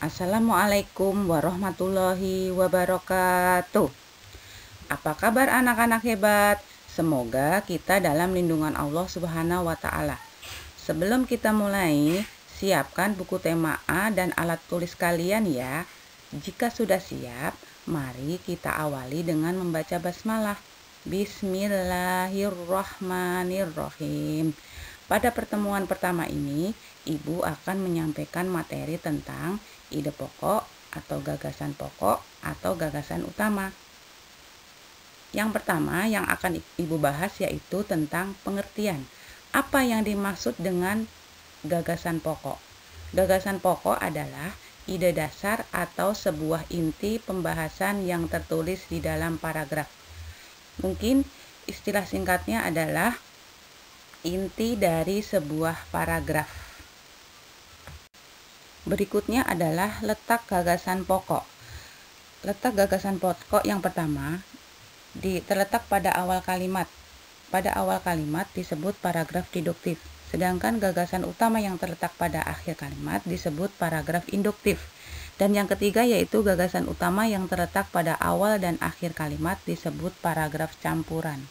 Assalamualaikum warahmatullahi wabarakatuh. Apa kabar anak-anak hebat? Semoga kita dalam lindungan Allah Subhanahu wa Ta'ala. Sebelum kita mulai, siapkan buku tema A dan alat tulis kalian ya. Jika sudah siap, mari kita awali dengan membaca basmalah. Bismillahirrahmanirrahim. Pada pertemuan pertama ini, Ibu akan menyampaikan materi tentang ide pokok atau gagasan pokok atau gagasan utama. Yang pertama yang akan Ibu bahas yaitu tentang pengertian. Apa yang dimaksud dengan gagasan pokok? Gagasan pokok adalah ide dasar atau sebuah inti pembahasan yang tertulis di dalam paragraf. Mungkin istilah singkatnya adalah inti dari sebuah paragraf. Berikutnya adalah letak gagasan pokok. Letak gagasan pokok yang pertama terletak pada awal kalimat. Pada awal kalimat disebut paragraf deduktif, sedangkan gagasan utama yang terletak pada akhir kalimat disebut paragraf induktif. Dan yang ketiga yaitu gagasan utama yang terletak pada awal dan akhir kalimat disebut paragraf campuran.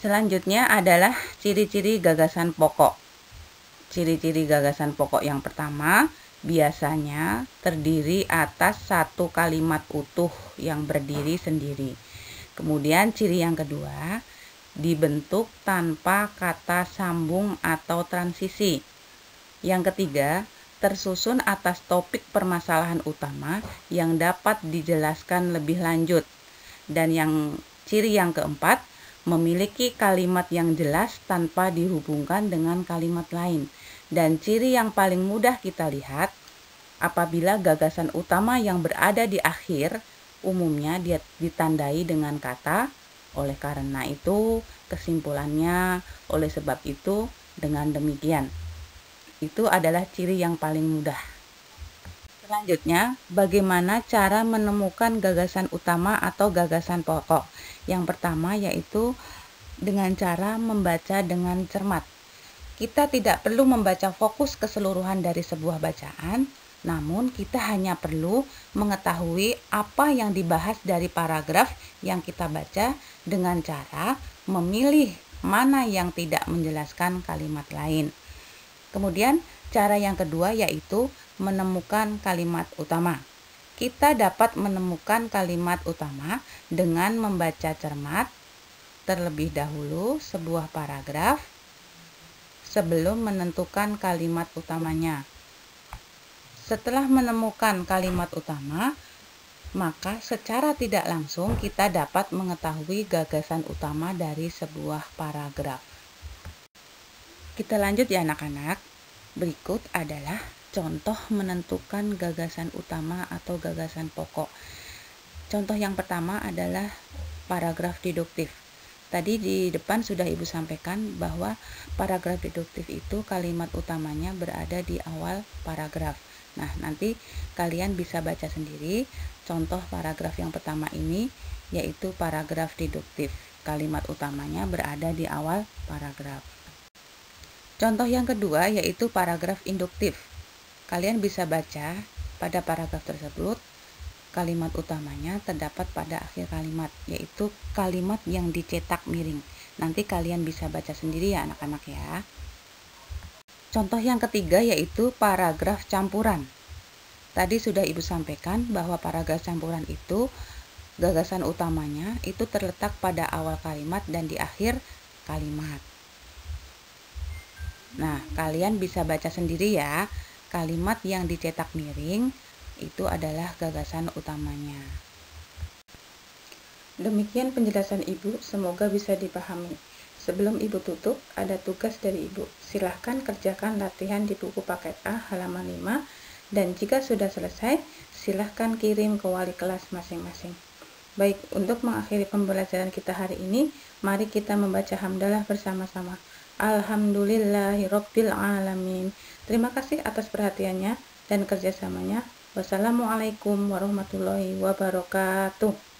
Selanjutnya adalah ciri-ciri gagasan pokok. Ciri-ciri gagasan pokok yang pertama biasanya terdiri atas satu kalimat utuh yang berdiri sendiri. Kemudian ciri yang kedua, dibentuk tanpa kata sambung atau transisi. Yang ketiga, tersusun atas topik permasalahan utama yang dapat dijelaskan lebih lanjut. Dan ciri yang keempat, memiliki kalimat yang jelas tanpa dihubungkan dengan kalimat lain. Dan ciri yang paling mudah kita lihat, apabila gagasan utama yang berada di akhir, umumnya dia ditandai dengan kata oleh karena itu, kesimpulannya, oleh sebab itu, dengan demikian. Itu adalah ciri yang paling mudah. Selanjutnya, bagaimana cara menemukan gagasan utama atau gagasan pokok? Yang pertama yaitu dengan cara membaca dengan cermat. Kita tidak perlu membaca fokus keseluruhan dari sebuah bacaan, namun kita hanya perlu mengetahui apa yang dibahas dari paragraf yang kita baca dengan cara memilih mana yang tidak menjelaskan kalimat lain. Kemudian cara yang kedua yaitu menemukan kalimat utama. Kita dapat menemukan kalimat utama dengan membaca cermat terlebih dahulu sebuah paragraf sebelum menentukan kalimat utamanya. Setelah menemukan kalimat utama, maka secara tidak langsung kita dapat mengetahui gagasan utama dari sebuah paragraf. Kita lanjut ya anak-anak. Berikut adalah contoh menentukan gagasan utama atau gagasan pokok. Contoh yang pertama adalah paragraf deduktif. Tadi di depan sudah Ibu sampaikan bahwa paragraf deduktif itu kalimat utamanya berada di awal paragraf. Nah, nanti kalian bisa baca sendiri contoh paragraf yang pertama ini yaitu paragraf deduktif. Kalimat utamanya berada di awal paragraf. Contoh yang kedua yaitu paragraf induktif. Kalian bisa baca pada paragraf tersebut kalimat utamanya terdapat pada akhir kalimat, yaitu kalimat yang dicetak miring. Nanti kalian bisa baca sendiri ya anak-anak ya. Contoh yang ketiga yaitu paragraf campuran. Tadi sudah Ibu sampaikan bahwa paragraf campuran itu gagasan utamanya itu terletak pada awal kalimat dan di akhir kalimat. Nah, kalian bisa baca sendiri ya. Kalimat yang dicetak miring itu adalah gagasan utamanya. Demikian penjelasan Ibu, semoga bisa dipahami. Sebelum Ibu tutup, ada tugas dari Ibu. Silahkan kerjakan latihan di buku paket A halaman 5, dan jika sudah selesai, silahkan kirim ke wali kelas masing-masing. Baik, untuk mengakhiri pembelajaran kita hari ini, mari kita membaca hamdalah bersama-sama. Alhamdulillahirabbil alamin. Terima kasih atas perhatiannya dan kerjasamanya. Wassalamualaikum warahmatullahi wabarakatuh.